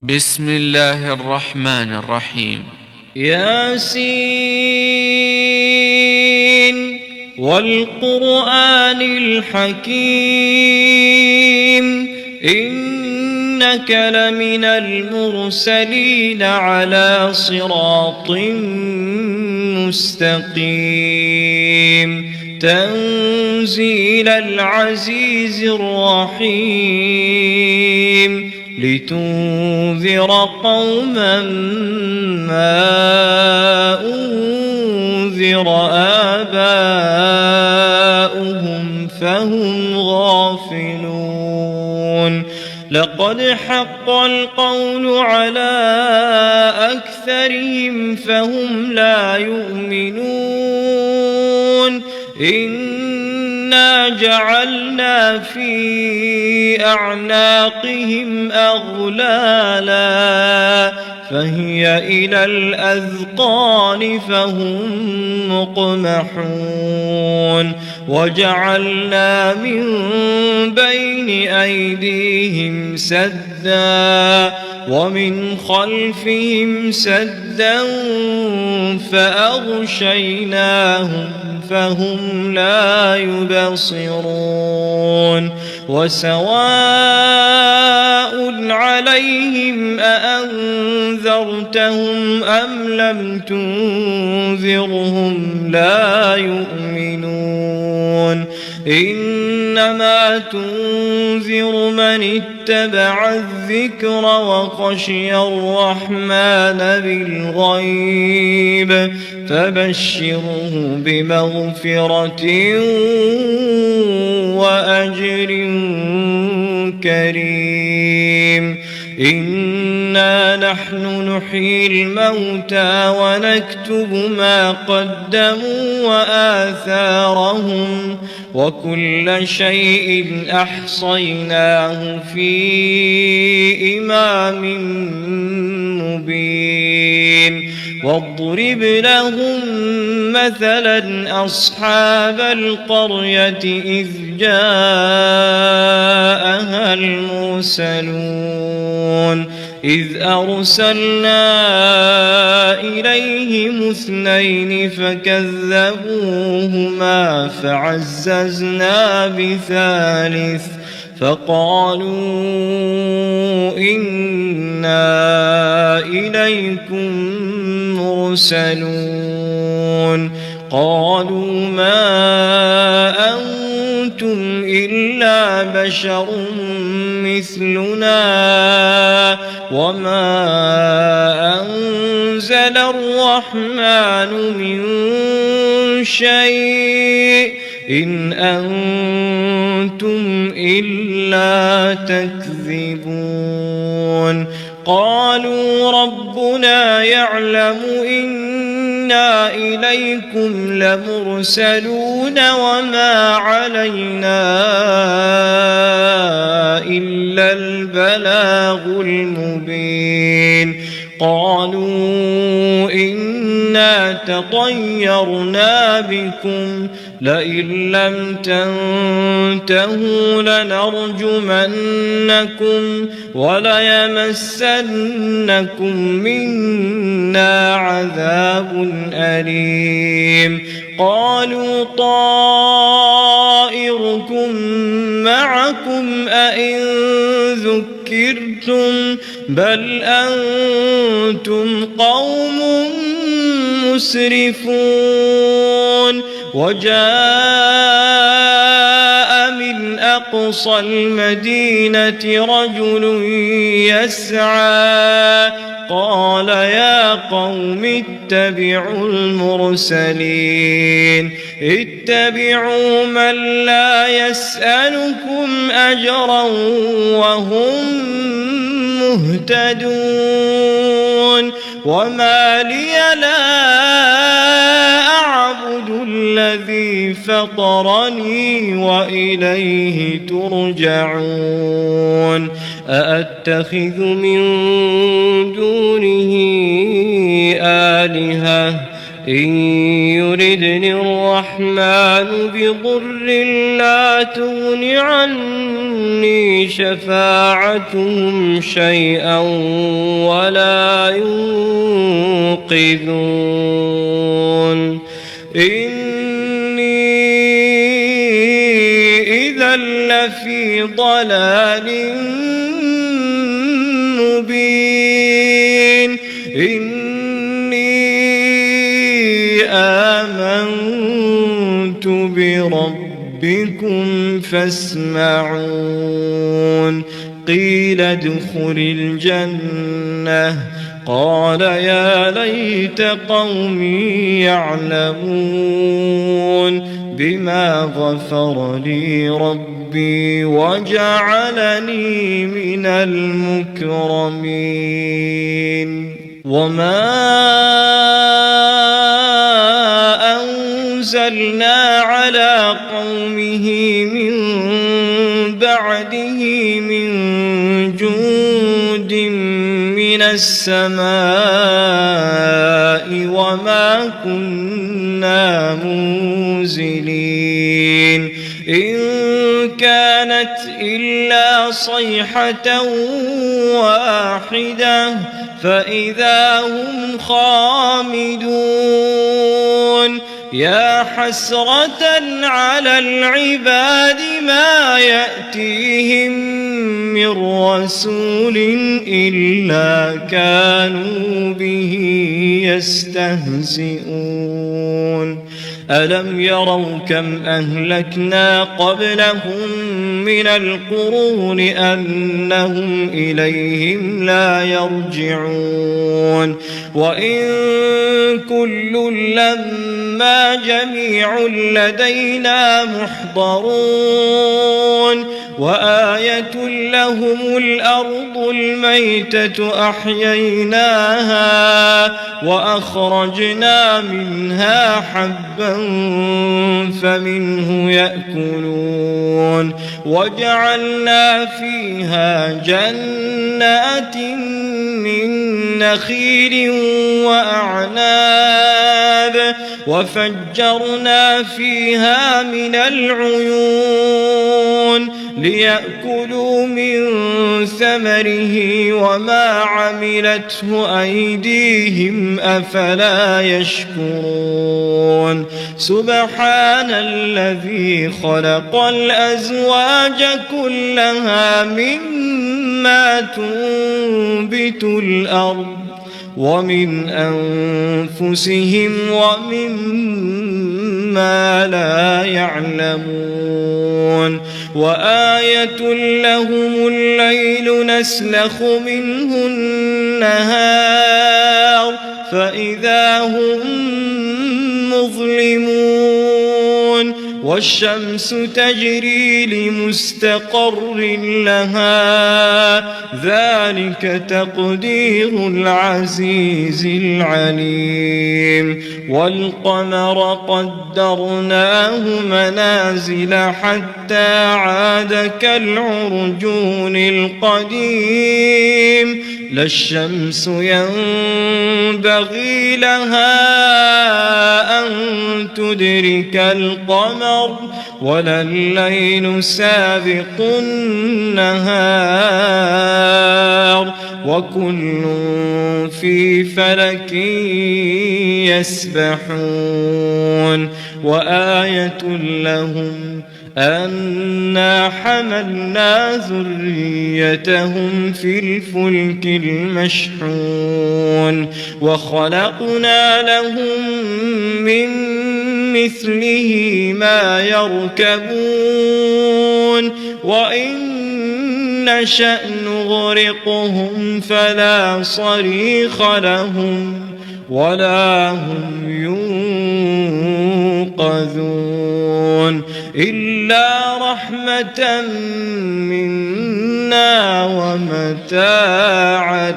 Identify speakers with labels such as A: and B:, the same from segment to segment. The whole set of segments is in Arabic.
A: بسم الله الرحمن الرحيم.
B: ياسين والقرآن الحكيم إنك لمن المرسلين على صراط مستقيم تنزيل العزيز الرحيم لتنذر قوما ما أنذر آباؤهم فهم غافلون لقد حق القول على أكثرهم فهم لا يؤمنون إنا جعلنا في أعناقهم أغلالا فهي إلى الأذقان فهم مقمحون وجعلنا من بين أيديهم سدا ومن خلفهم سدا فأغشيناهم فهم لا يبصرون وسواء عليهم أأنذرتهم أم لم تنذرهم لا يؤمنون إنما تنذر من اتبع الذكر وخشي الرحمن بالغيب فبشره بمغفرة وأجر كريم إنا نحن نحيي الموتى ونكتب ما قدموا وآثارهم وكل شيء أحصيناه في إمام مبين واضرب لهم مثلا أصحاب القرية إذ جاءها المرسلون إذ أرسلنا إليهم اثنين فكذبوهما فعززنا بثالث فقالوا إنا إليكم مرسلون قالوا ما أنتم إلا بشر مثلنا وما أنزل الرحمن من شيء إن أنتم إلا تكذبون قالوا ربنا يعلم إنا إليكم لمرسلون وما علينا إلا البلاغ المبين قالوا إنا تطيرنا بكم لئن لم تنتهوا لنرجمنكم وليمسنكم منا عذاب أليم قالوا طائركم معكم أئن ذكرتم بل أنتم قوم مسرفون وجاء من أقصى المدينة رجل يسعى قال يا قوم اتبعوا المرسلين اتبعوا من لا يسألكم أجرا وهم مهتدون وما لي لا أعبد الذي فطرني وإليه ترجعون أأتخذ من دونه آلهة إن يردني الرحمن بضر لا تغن عني شفاعتهم شيئا ولا ينقذون إني إذا لفي ضلال مبين إني آمنت بربكم فاسمعون قيل ادخل الجنة قال يا ليت قومي يعلمون بما غفر لي ربي وجعلني من المكرمين وما أنزلنا على قومه من بعده من جند من السماء وما كنا منزلين إن كانت إلا صيحة واحدة فإذا هم خامدون يا حسرة على العباد ما يأتيهم من رسول إلا كانوا به يستهزئون ألم يروا كم أهلكنا قبلهم من القرون أنهم إليهم لا يرجعون وإن كل لما جميع لدينا محضرون وآية لهم الأرض الميتة أحييناها وأخرجنا منها حبا فمنه يأكلون وجعلنا فيها جنات من نخيل وأعناب وفجرنا فيها من العيون ليأكلوا من ثمره وما عملته أيديهم أفلا يشكرون سبحان الذي خلق الأزواج كلها مما تنبت الأرض ومن أنفسهم ومما لا يعلمون وآية لهم الليل نسلخ منه النهار فإذا هم مظلمون والشمس تجري لمستقر لها ذلك تقدير العزيز العليم والقمر قدرناه منازل حتى عاد كالعرجون القديم لا الشمس ينبغي لها أن تدرك القمر ولا الليل سابق النهار وكل في فلك يسبحون وآية لهم أنا حملنا ذريتهم في الفلك المشحون وخلقنا لهم من مثله ما يركبون وإن نشأ نغرقهم فلا صريخ لهم ولا هم ينقذون إلا رحمة منا ومتاعا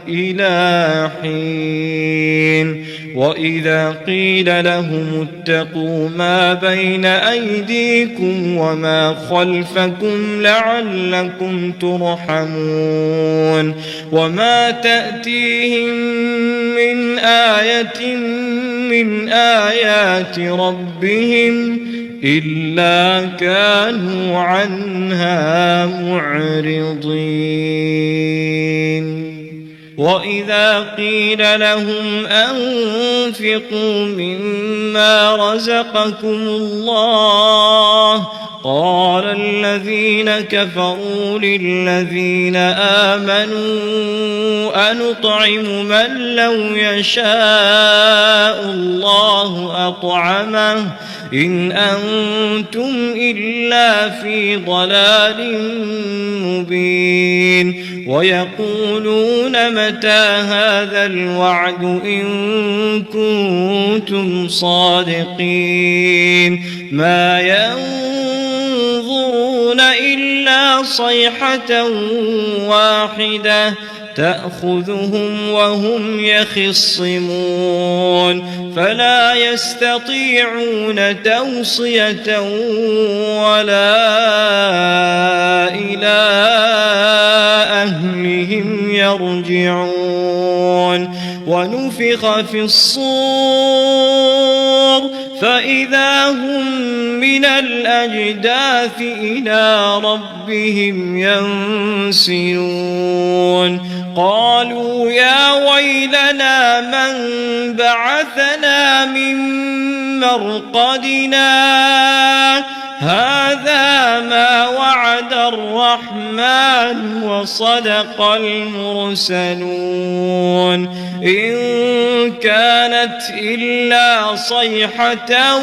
B: إلى حين وإذا قيل لهم اتقوا ما بين أيديكم وما خلفكم لعلكم ترحمون وما تأتيهم من آية من آيات ربهم إلا كانوا عنها معرضين وإذا قيل لهم أنفقوا مما رزقكم الله قال الذين كفروا للذين آمنوا أنطعم من لو يشاء الله أطعمه إن أنتم إلا في ضلال مبين ويقولون متى هذا الوعد إن كنتم صادقين ما ينظرون إلا صيحة واحدة تأخذهم وهم يخصمون فلا يستطيعون توصية ولا إلى أهلهم يرجعون ونفخ في الصور فإذا هم من الأجداث إلى ربهم ينسلون قالوا يا ويلنا من بعثنا من مرقدنا هذا ما وعد الرحمن وصدق المرسلون إن كانت إلا صيحة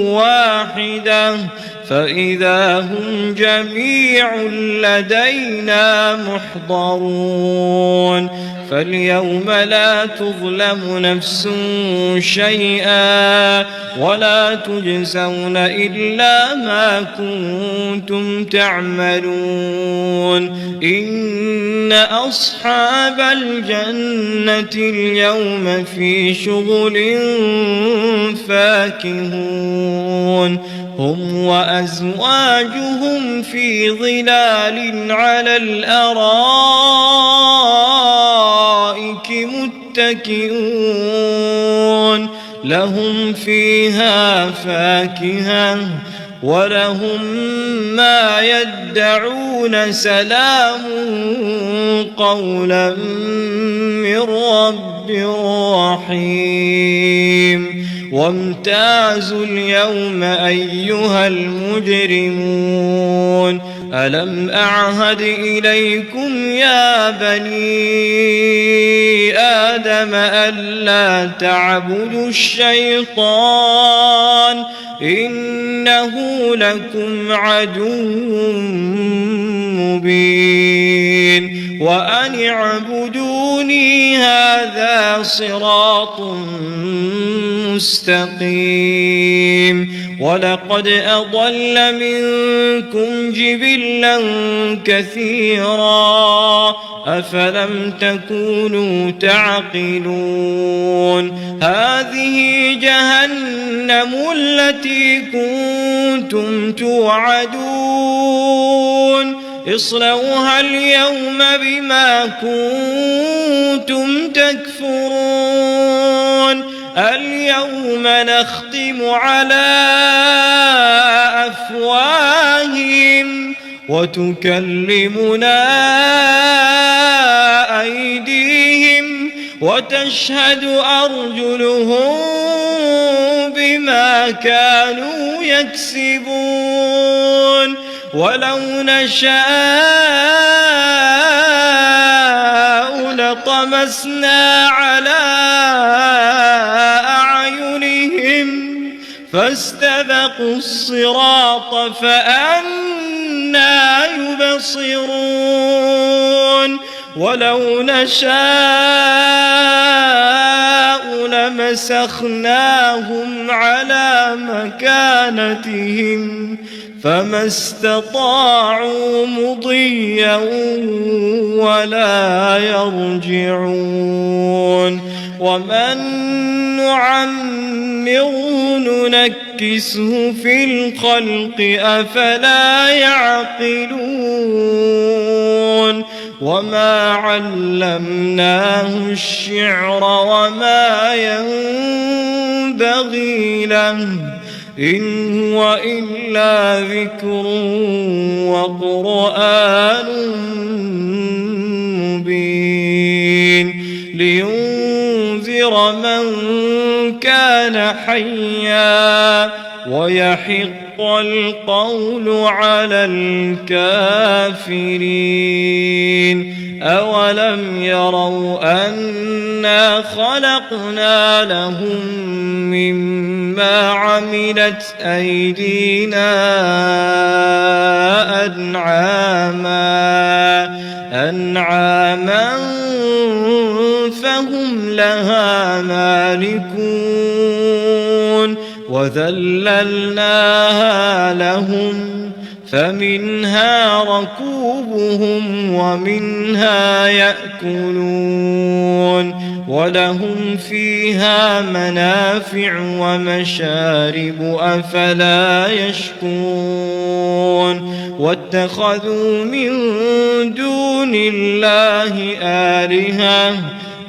B: واحدة فإذا هم جميع لدينا محضرون فاليوم لا تظلم نفس شيئا ولا تجزون إلا ما كنتم تعملون إن أصحاب الجنة اليوم في شغل فاكهون هم وأزواجهم في ظلال على الأرائك متكئون لهم فيها فاكهة ولهم ما يدعون سلام قولا من رب رحيم وامتازوا اليوم أيها المجرمون ألم أعهد إليكم يا بني آدم ألا تعبدوا الشيطان إنه لكم عدو مبين وأن اعبدوني هذا صراط مستقيم ولقد أضل منكم جبلا كثيرا أفلم تكونوا تعقلون هذه جهنم التي كنتم توعدون اصلوها اليوم بما كنتم تكفرون اليوم نختم على أفواههم وتكلمنا أيديهم وتشهد أرجلهم بما كانوا يكسبون ولو نشاء لطمسنا على أعينهم فاستبقوا الصراط فأنى يبصرون ولو نشاء لمسخناهم على مكانتهم فما استطاعوا مضيا ولا يرجعون ومن نعمره ننكسه في الخلق أفلا يعقلون وما علمناه الشعر وما ينبغي له إن هو إلا ذكر وقرآن مبين لينذر من كان حيا ويحق القول على الكافرين أولم يروا أنا خلقنا لهم مما عملت أيدينا أنعاما فهم لها مالكون وذللناها لهم فمنها ركوبهم ومنها يأكلون ولهم فيها منافع ومشارب أفلا يشكرون واتخذوا من دون الله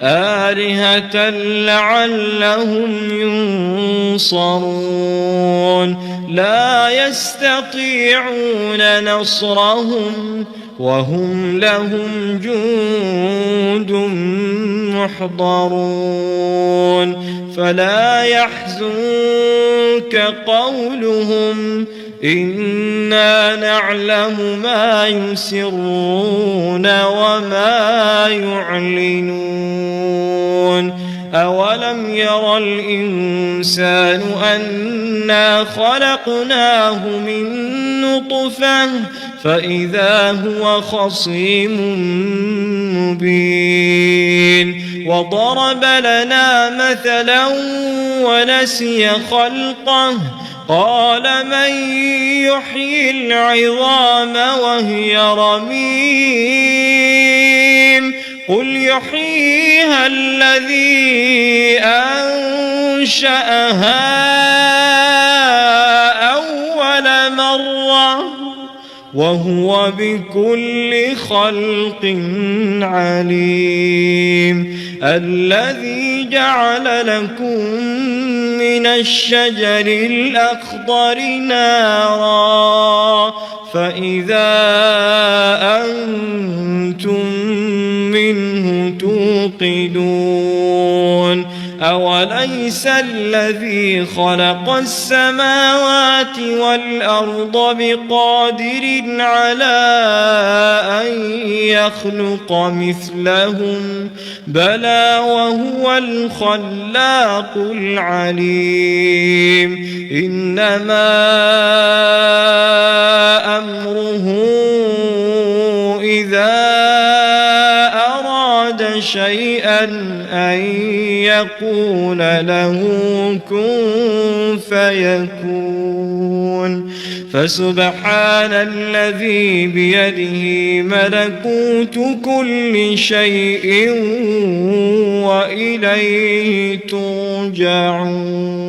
B: آلهة لعلهم ينصرون لا يستطيعون نصرهم وهم لهم جند محضرون فلا يحزنك قولهم إنا نعلم ما يسرون وما يعلنون أولم ير الإنسان أنا خلقناه من نطفة فإذا هو خصيم مبين وضرب لنا مثلا ونسي خلقه قال من يحيي العظام وهي رميم قل يحييها الذي أنشأها أول مرة وهو بكل خلق عليم الذي جعل لكم من الشجر الأخضر نارا فإذا أنتم منه توقدون أوليس الذي خلق السماوات والأرض بقادر على أن يخلق مثلهم بلى وهو الخلاق العليم إنما أمره إذا أراد شيئا أن يقول له كن فيكون فسبحان الذي بيده ملكوت كل شيء وإليه ترجعون.